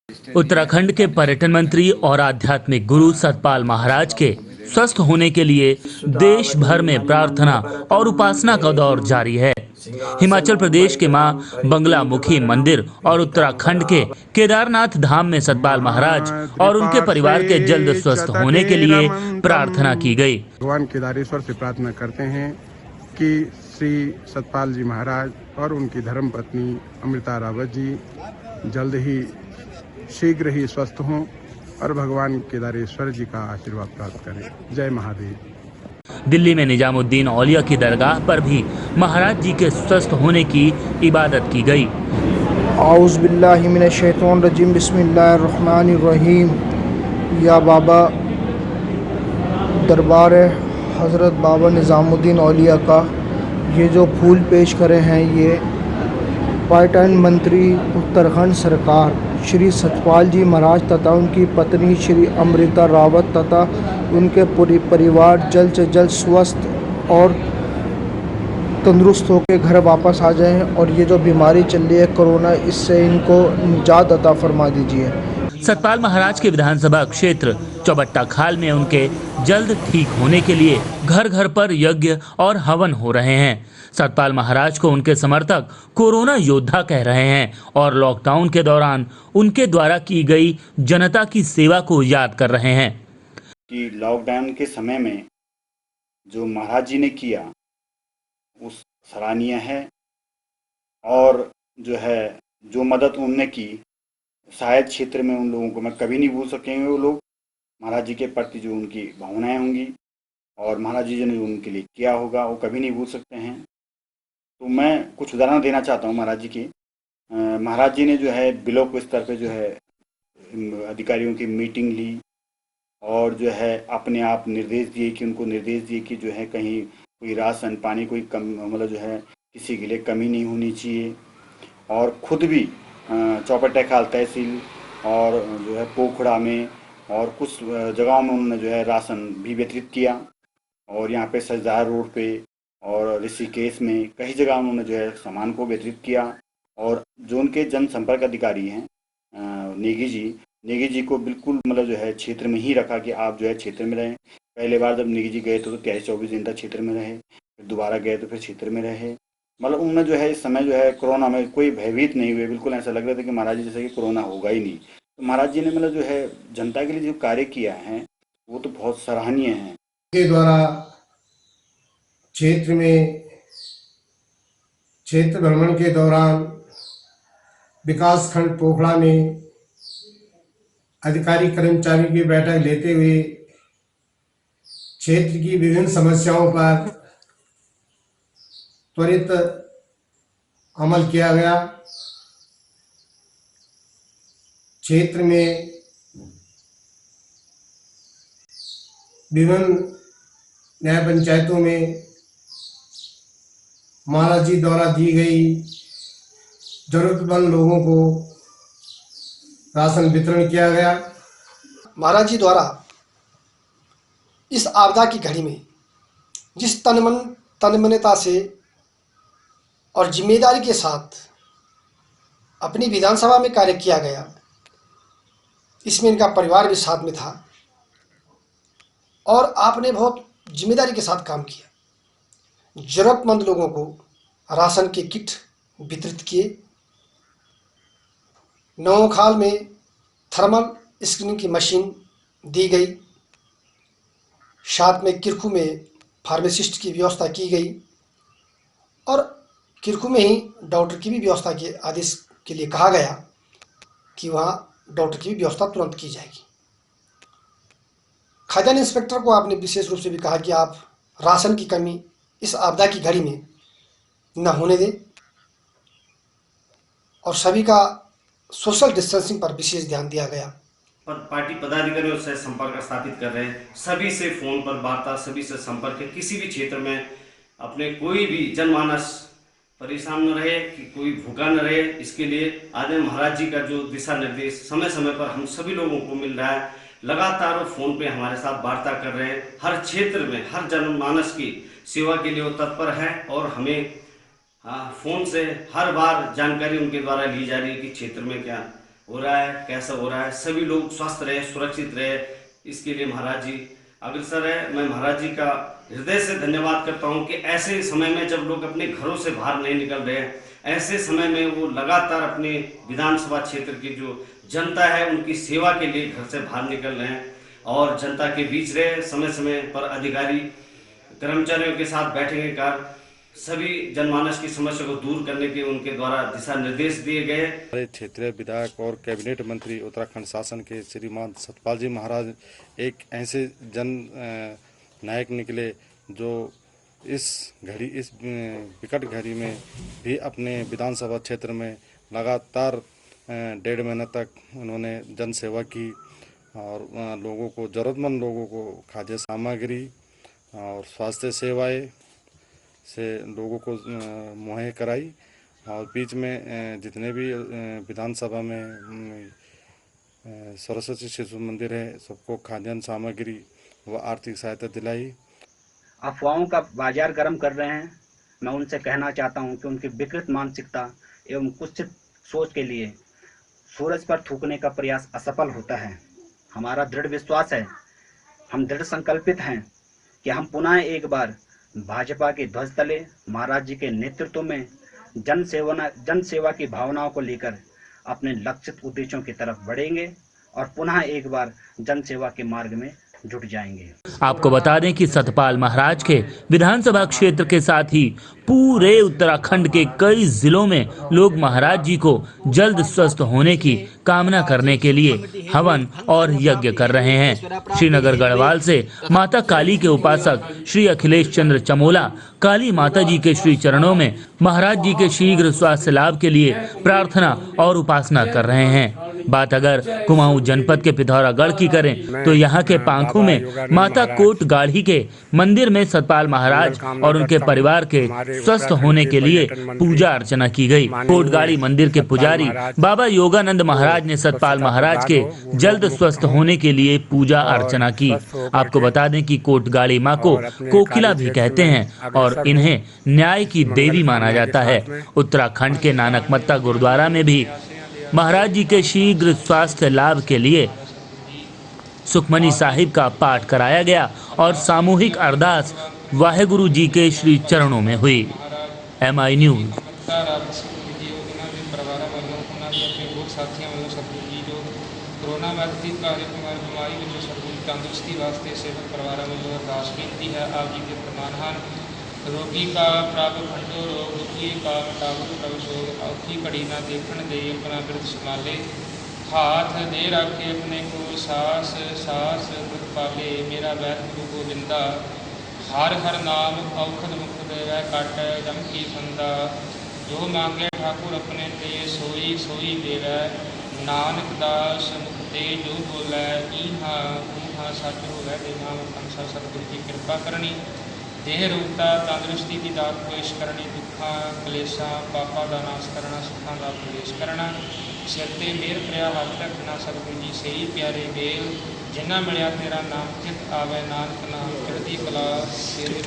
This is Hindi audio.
उत्तराखंड के पर्यटन मंत्री और आध्यात्मिक गुरु सतपाल महाराज के स्वस्थ होने के लिए देश भर में प्रार्थना और उपासना का दौर जारी है। हिमाचल प्रदेश के मां बंगलामुखी मंदिर और उत्तराखंड के केदारनाथ धाम में सतपाल महाराज और उनके परिवार के जल्द स्वस्थ होने के लिए प्रार्थना की गई। भगवान केदारेश्वर से प्रार्थना करते हैं कि श्री सतपाल जी महाराज और उनकी धर्मपत्नी अमृता रावत जी जल्द ही शीघ्र ही स्वस्थ हों और भगवान केदारेश्वर जी का आशीर्वाद प्राप्त करें। जय महादेव। दिल्ली में निजामुद्दीन औलिया की दरगाह पर भी महाराज जी के स्वस्थ होने की इबादत की गई। औज़ु बिल्लाहि मिनश शैतानिर रजीम, बिस्मिल्लाहिर रहमानिर रहीम। या बाबा दरबार हज़रत बाबा निजामुद्दीन औलिया का ये जो फूल पेश करे हैं, ये पर्यटन मंत्री उत्तराखंड सरकार श्री सतपाल जी महाराज तथा उनकी पत्नी श्री अमृता रावत तथा उनके पूरे परिवार जल्द से जल्द स्वस्थ और तंदुरुस्त होकर घर वापस आ जाएं और ये जो बीमारी चल रही है कोरोना, इससे इनको निजात अता फरमा दीजिए। सतपाल महाराज के विधानसभा क्षेत्र चौबट्टा खाल में उनके जल्द ठीक होने के लिए घर घर पर यज्ञ और हवन हो रहे हैं। सतपाल महाराज को उनके समर्थक कोरोना योद्धा कह रहे हैं और लॉकडाउन के दौरान उनके द्वारा की गई जनता की सेवा को याद कर रहे हैं। कि लॉकडाउन के समय में जो महाराज जी ने किया उस सराहनीय है, और जो मदद उनने की शायद क्षेत्र में उन लोगों को मैं कभी नहीं भूल सकेंगे। वो लोग महाराज जी के प्रति जो उनकी भावनाएं होंगी और महाराज जी ने जो उनके लिए किया होगा वो कभी नहीं भूल सकते हैं। तो मैं कुछ उदाहरण देना चाहता हूँ महाराज जी की। महाराज जी ने ब्लॉक स्तर पे अधिकारियों की मीटिंग ली और अपने आप निर्देश दिए कि कहीं कोई राशन पानी कोई कम किसी के लिए कमी नहीं होनी चाहिए। और खुद भी चौबट्टा खाल तहसील और पोखड़ा में और कुछ जगहों में उन्होंने राशन भी वितरित किया। और यहाँ पे सजदार रोड पे और ऋषिकेश में कई जगह उन्होंने सामान को वितरित किया। और जो उनके जनसंपर्क अधिकारी हैं नेगी जी को बिल्कुल क्षेत्र में ही रखा कि आप क्षेत्र में रहें। पहले बार जब नेगी जी गए तो 23-24 दिन तक क्षेत्र में रहे, फिर दोबारा गए तो फिर क्षेत्र में रहे। उन्होंने इस समय कोरोना में कोई भयभीत नहीं हुए। बिल्कुल ऐसा लग रहा था कि महाराज जी जैसे कि कोरोना होगा ही नहीं। तो महाराज जी ने जनता के लिए जो कार्य किया है वो तो बहुत सराहनीय है। के द्वारा क्षेत्र भ्रमण के दौरान विकास खंड पोखड़ा में अधिकारी कर्मचारी की बैठक लेते हुए क्षेत्र की विभिन्न समस्याओं पर त्वरित अमल किया गया। क्षेत्र में विभिन्न न्याय पंचायतों में महाराज जी द्वारा दी गई जरूरतमंद लोगों को राशन वितरण किया गया। महाराज जी द्वारा इस आपदा की घड़ी में जिस तन्मयता से और जिम्मेदारी के साथ अपनी विधानसभा में कार्य किया गया, इसमें इनका परिवार भी साथ में था और आपने बहुत जिम्मेदारी के साथ काम किया। जरूरतमंद लोगों को राशन के किट वितरित किए। नौखाल में थर्मल स्क्रीनिंग की मशीन दी गई। साथ में किरखू में फार्मासिस्ट की व्यवस्था की गई और किरखू में ही डॉक्टर की भी व्यवस्था के आदेश के लिए कहा गया कि वहाँ डॉक्टर की भी व्यवस्था तुरंत की जाएगी। खाद्यान्न इंस्पेक्टर को आपने विशेष रूप से भी कहा कि आप राशन की कमी इस आपदा की घड़ी में न होने दें और सभी का सोशल डिस्टेंसिंग पर विशेष ध्यान दिया गया। पर पार्टी पदाधिकारियों से संपर्क स्थापित कर रहे हैं, सभी से फोन पर वार्ता, सभी से संपर्क है। किसी भी क्षेत्र में अपने कोई भी जनमानस परेशान न रहे, कि कोई भूखा न रहे, इसके लिए आदरणीय महाराज जी का जो दिशा निर्देश समय समय पर हम सभी लोगों को मिल रहा है। लगातार वो फोन पे हमारे साथ वार्ता कर रहे हैं। हर क्षेत्र में हर जनमानस की सेवा के लिए वो तत्पर है और हमें फोन से हर बार जानकारी उनके द्वारा ली जा रही है कि क्षेत्र में क्या हो रहा है, कैसा हो रहा है, सभी लोग स्वस्थ रहे, सुरक्षित रहे, इसके लिए महाराज जी अग्रसर है। मैं महाराज जी का हृदय से धन्यवाद करता हूं कि ऐसे समय में जब लोग अपने घरों से बाहर नहीं निकल रहे हैं, ऐसे समय में वो लगातार अपने विधानसभा क्षेत्र की जो जनता है उनकी सेवा के लिए घर से बाहर निकल रहे हैं और जनता के बीच रहे। समय समय पर अधिकारी कर्मचारियों के साथ बैठने का सभी जनमानस की समस्या को दूर करने के उनके द्वारा दिशा निर्देश दिए गए। हमारे क्षेत्रीय विधायक और कैबिनेट मंत्री उत्तराखंड शासन के श्रीमान सतपाल जी महाराज एक ऐसे जन नायक निकले जो इस विकट घड़ी में भी अपने विधानसभा क्षेत्र में लगातार 1.5 महीने तक उन्होंने जन सेवा की और लोगों को, ज़रूरतमंद लोगों को खाद्य सामग्री और स्वास्थ्य सेवाएं से लोगों को मुहैया कराई। और बीच में जितने भी विधानसभा में सरस्वती शिशु मंदिर है, सबको खाद्यान्न सामग्री व आर्थिक सहायता दिलाई। अफवाहों का बाजार गर्म कर रहे हैं। मैं उनसे कहना चाहता हूं कि उनकी विकृत मानसिकता एवं कुत्सित सोच के लिए सूरज पर थूकने का प्रयास असफल होता है। हमारा दृढ़ विश्वास है, हम दृढ़ संकल्पित हैं कि हम पुनः एक बार भाजपा के ध्वज तले महाराज जी के नेतृत्व में जन सेवा की भावनाओं को लेकर अपने लक्षित उद्देश्यों की तरफ बढ़ेंगे और पुनः एक बार जन सेवा के मार्ग में जुट जाएंगे। आपको बता दें कि सतपाल महाराज के विधानसभा क्षेत्र के साथ ही पूरे उत्तराखंड के कई जिलों में लोग महाराज जी को जल्द स्वस्थ होने की कामना करने के लिए हवन और यज्ञ कर रहे हैं। श्रीनगर गढ़वाल से माता काली के उपासक श्री अखिलेश चंद्र चमोला काली माता जी के श्री चरणों में महाराज जी के शीघ्र स्वास्थ्य लाभ के लिए प्रार्थना और उपासना कर रहे हैं। बात अगर कुमाऊं जनपद के पिथौरागढ़ की करें तो यहाँ के पांखू में माता कोट गाढ़ी के मंदिर में सतपाल महाराज और उनके परिवार के स्वस्थ होने के लिए पूजा अर्चना की गई। कोटगाड़ी मंदिर के पुजारी बाबा योगानंद महाराज ने सतपाल महाराज के जल्द स्वस्थ होने के लिए पूजा अर्चना की। आपको बता दें कि कोटगाड़ी माँ को कोकिला भी कहते हैं और इन्हें न्याय की देवी माना जाता है। उत्तराखंड के नानकमत्ता गुरुद्वारा में भी महाराज जी के शीघ्र स्वास्थ्य लाभ के लिए सुखमनी साहिब का पाठ कराया गया और सामूहिक अरदास वाहेगुरु जी के श्री चरणों में हुई। MI news. कोरोना बाधित बीमारी में तंदुरुस्ती वास्ते सेवक परिवार में अरदास कीती है। आप जी के प्रमाणहान रोगी का प्रभ खंडो रोग दुखी का मिटावत प्रभ सोग औखी घड़ी ना देखण दे अपना बिरद संभाले हाथ दे रखे अपने को सास सास दुख पाले मेरा वैद गुरु गोविंदा हर हर नाम औखद मुख देवै काट जम की फंदा जो मांगे ठाकुर अपने ते सोई सोई देवै नानक दास मुख ते जो बोलै ईहा ऊहा सच होवै दे नाम कंसा सतगुरु की कृपा करनी देह रूपता तंदुरुस्ती की दात पेश करनी दुखा कलेशा पापा का नाश करना सुखा का प्रवेश करना सिर ते मेर प्रिया हाथ रखना सतगुरु जी से ही प्यारे बेल जिन्ना मिलिया तेरा नाम चित आवे नानक नाम चढ़दी कला तेरे